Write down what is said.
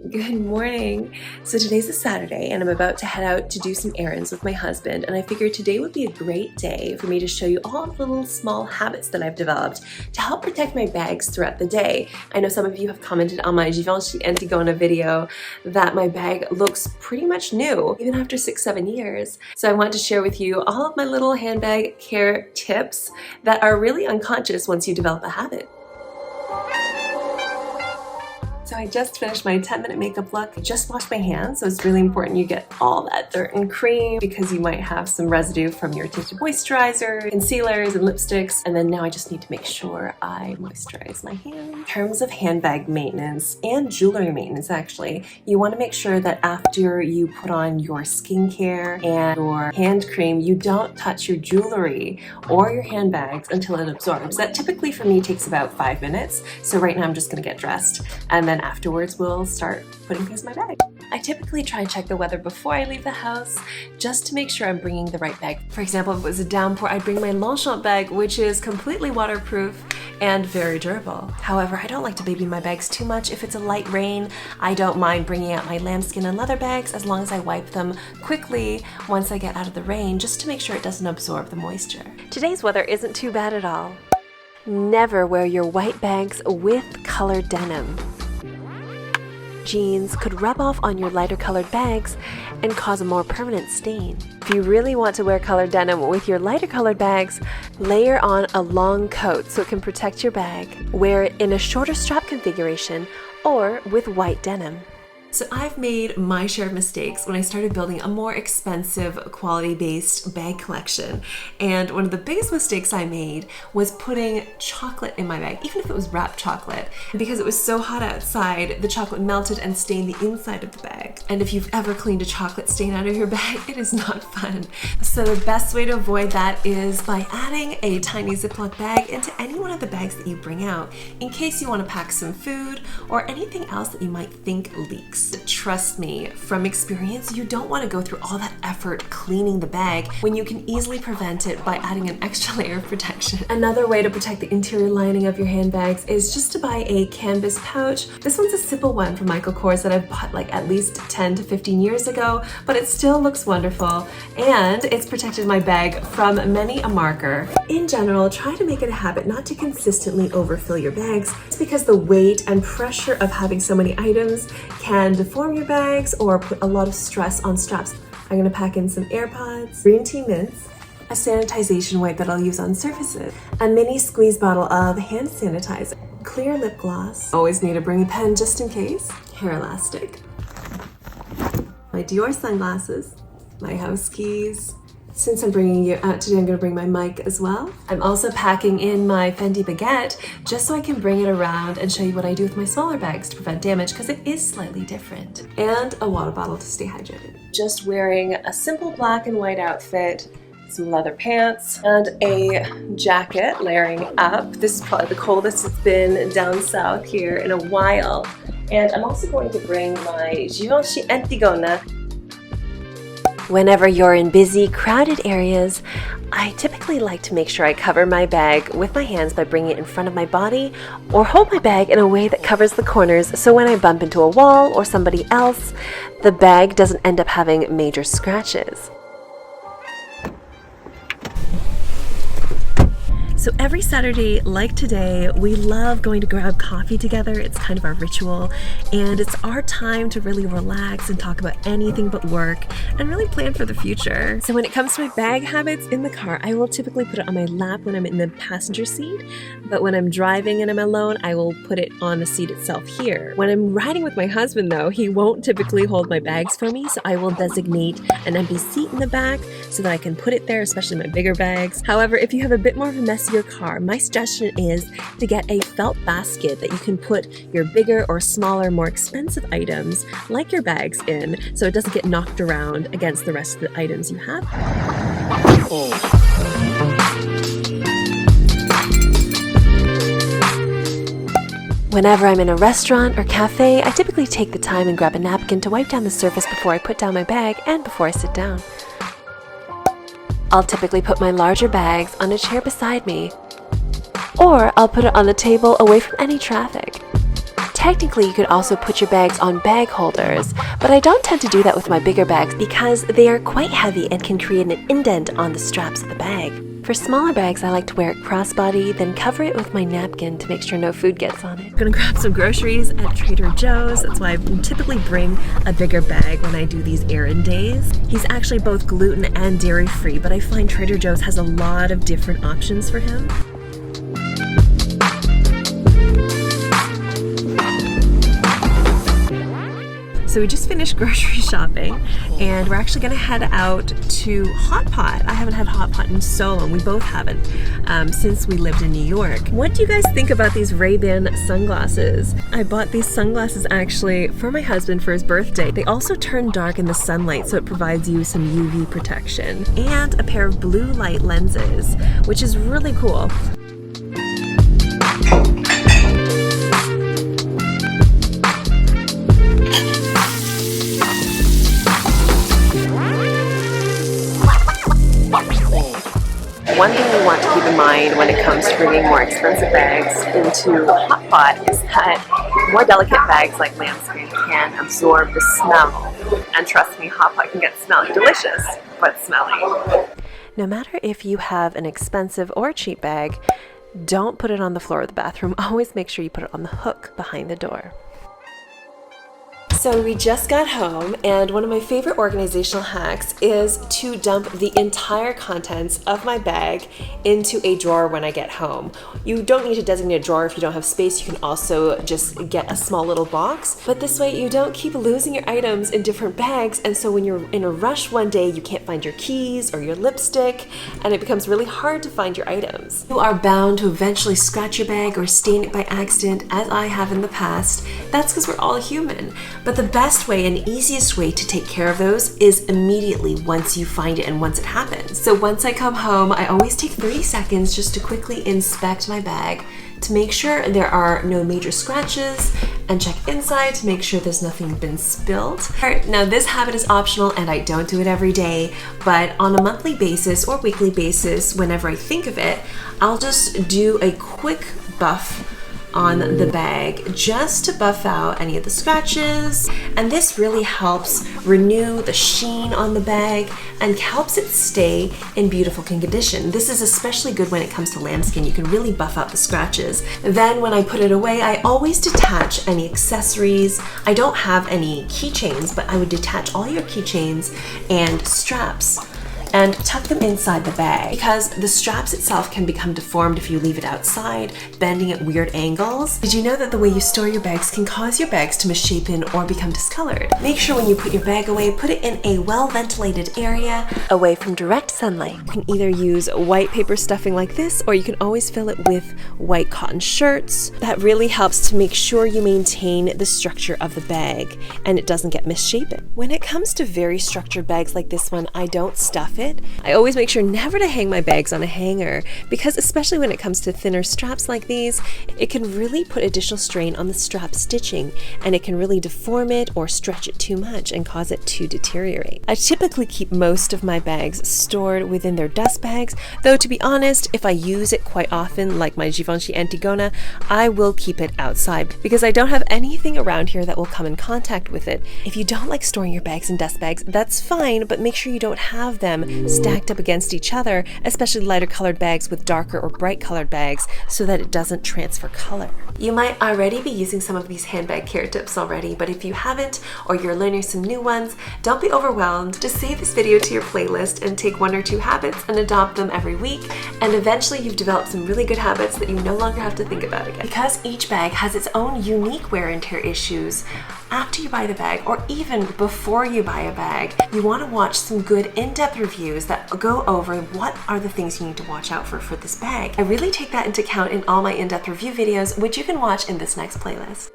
Good morning. So today's a Saturday and I'm about to head out to do some errands with my husband, and I figured today would be a great day for me to show you all the little small habits that I've developed to help protect my bags throughout the day. I know some of you have commented on my Givenchy Antigona video that my bag looks pretty much new, even after 6-7 years. So I want to share with you all of my little handbag care tips that are really unconscious once you develop a habit. So I just finished my 10-minute makeup look. I just washed my hands, so it's really important you get all that dirt and cream because you might have some residue from your tinted moisturizer, concealers, and lipsticks. And then now I just need to make sure I moisturize my hands. In terms of handbag maintenance and jewelry maintenance, actually, you want to make sure that after you put on your skincare and your hand cream, you don't touch your jewelry or your handbags until it absorbs. That typically for me takes about 5 minutes. So right now I'm just going to get dressed, and then afterwards we'll start putting things in my bag. I typically try and check the weather before I leave the house just to make sure I'm bringing the right bag. For example, if it was a downpour, I'd bring my Longchamp bag, which is completely waterproof and very durable. However, I don't like to baby my bags too much. If it's a light rain, I don't mind bringing out my lambskin and leather bags as long as I wipe them quickly once I get out of the rain, just to make sure it doesn't absorb the moisture. Today's weather isn't too bad at all. Never wear your white bags with colored denim. Jeans could rub off on your lighter colored bags and cause a more permanent stain. If you really want to wear colored denim with your lighter colored bags, layer on a long coat so it can protect your bag. Wear it in a shorter strap configuration or with white denim. So I've made my share of mistakes when I started building a more expensive quality-based bag collection. And one of the biggest mistakes I made was putting chocolate in my bag, even if it was wrapped chocolate. Because it was so hot outside, the chocolate melted and stained the inside of the bag. And if you've ever cleaned a chocolate stain out of your bag, it is not fun. So the best way to avoid that is by adding a tiny Ziploc bag into any one of the bags that you bring out, in case you want to pack some food or anything else that you might think leaks. Trust me, from experience, you don't want to go through all that effort cleaning the bag when you can easily prevent it by adding an extra layer of protection. Another way to protect the interior lining of your handbags is just to buy a canvas pouch. This one's a simple one from Michael Kors that I bought like at least 10 to 15 years ago, but it still looks wonderful, and it's protected my bag from many a marker. In general, try to make it a habit not to consistently overfill your bags. It's because the weight and pressure of having so many items can deform your bags or put a lot of stress on straps. I'm going to pack in some AirPods, green tea mints, a sanitization wipe that I'll use on surfaces, a mini squeeze bottle of hand sanitizer, clear lip gloss, always need to bring a pen just in case, hair elastic, my Dior sunglasses, my house keys. Since I'm bringing you out today, I'm going to bring my mic as well. I'm also packing in my Fendi baguette just so I can bring it around and show you what I do with my smaller bags to prevent damage, because it is slightly different. And a water bottle to stay hydrated. Just wearing a simple black and white outfit, some leather pants, and a jacket layering up. This is probably the coldest it's been down south here in a while. And I'm also going to bring my Givenchy Antigona. Whenever you're in busy, crowded areas, I typically like to make sure I cover my bag with my hands by bringing it in front of my body, or hold my bag in a way that covers the corners so when I bump into a wall or somebody else, the bag doesn't end up having major scratches. So every Saturday, like today, we love going to grab coffee together. It's kind of our ritual, and it's our time to really relax and talk about anything but work and really plan for the future. So when it comes to my bag habits in the car, I will typically put it on my lap when I'm in the passenger seat, but when I'm driving and I'm alone, I will put it on the seat itself here. When I'm riding with my husband though, he won't typically hold my bags for me, so I will designate an empty seat in the back so that I can put it there, especially my bigger bags. However, if you have a bit more of a messy your car, my suggestion is to get a felt basket that you can put your bigger or smaller, more expensive items, like your bags, in, so it doesn't get knocked around against the rest of the items you have. Whenever I'm in a restaurant or cafe, I typically take the time and grab a napkin to wipe down the surface before I put down my bag and before I sit down. I'll typically put my larger bags on a chair beside me, or I'll put it on the table away from any traffic. Technically, you could also put your bags on bag holders, but I don't tend to do that with my bigger bags because they are quite heavy and can create an indent on the straps of the bag. For smaller bags, I like to wear it crossbody, then cover it with my napkin to make sure no food gets on it. I'm gonna grab some groceries at Trader Joe's. That's why I typically bring a bigger bag when I do these errand days. He's actually both gluten and dairy free, but I find Trader Joe's has a lot of different options for him. So we just finished grocery shopping and we're actually gonna head out to Hot Pot. I haven't had Hot Pot in so long. We both haven't since we lived in New York. What do you guys think about these Ray-Ban sunglasses? I bought these sunglasses actually for my husband for his birthday. They also turn dark in the sunlight, so it provides you some UV protection. And a pair of blue light lenses, which is really cool. One thing you want to keep in mind when it comes to bringing more expensive bags into Hot Pot is that more delicate bags like lambskin can absorb the smell. And trust me, Hot Pot can get smelly. Delicious, but smelly. No matter if you have an expensive or cheap bag, don't put it on the floor of the bathroom. Always make sure you put it on the hook behind the door. So we just got home, and one of my favorite organizational hacks is to dump the entire contents of my bag into a drawer when I get home. You don't need to designate a drawer if you don't have space. You can also just get a small little box, but this way you don't keep losing your items in different bags, and so when you're in a rush one day, you can't find your keys or your lipstick, and it becomes really hard to find your items. You are bound to eventually scratch your bag or stain it by accident, as I have in the past. That's because we're all human. But the best way and easiest way to take care of those is immediately once you find it and once it happens. So once I come home, I always take 30 seconds just to quickly inspect my bag to make sure there are no major scratches and check inside to make sure there's nothing been spilled. Now this habit is optional and I don't do it every day, but on a monthly basis or weekly basis, whenever I think of it, I'll just do a quick buff on the bag just to buff out any of the scratches, and this really helps renew the sheen on the bag and helps it stay in beautiful condition. This is especially good when it comes to lambskin. You can really buff out the scratches. Then when I put it away, I always detach any accessories. I don't have any keychains, but I would detach all your keychains and straps and tuck them inside the bag, because the straps itself can become deformed if you leave it outside, bending at weird angles. Did you know that the way you store your bags can cause your bags to misshapen or become discolored? Make sure when you put your bag away, put it in a well-ventilated area away from direct sunlight. You can either use white paper stuffing like this, or you can always fill it with white cotton shirts. That really helps to make sure you maintain the structure of the bag and it doesn't get misshapen. When it comes to very structured bags like this one, I don't stuff it. I always make sure never to hang my bags on a hanger, because especially when it comes to thinner straps like these, it can really put additional strain on the strap stitching, and it can really deform it or stretch it too much and cause it to deteriorate. I typically keep most of my bags stored within their dust bags, though to be honest, if I use it quite often, like my Givenchy Antigona, I will keep it outside because I don't have anything around here that will come in contact with it. If you don't like storing your bags in dust bags, that's fine, but make sure you don't have them stacked up against each other, especially lighter colored bags with darker or bright colored bags, so that it doesn't transfer color. You might already be using some of these handbag care tips already, but if you haven't, or you're learning some new ones, don't be overwhelmed. Just save this video to your playlist and take 1 or 2 habits and adopt them every week, and eventually you've developed some really good habits that you no longer have to think about again. Because each bag has its own unique wear and tear issues, after you buy the bag, or even before you buy a bag, you want to watch some good in-depth reviews that go over what are the things you need to watch out for this bag. I really take that into account in all my in-depth review videos, which you can watch in this next playlist.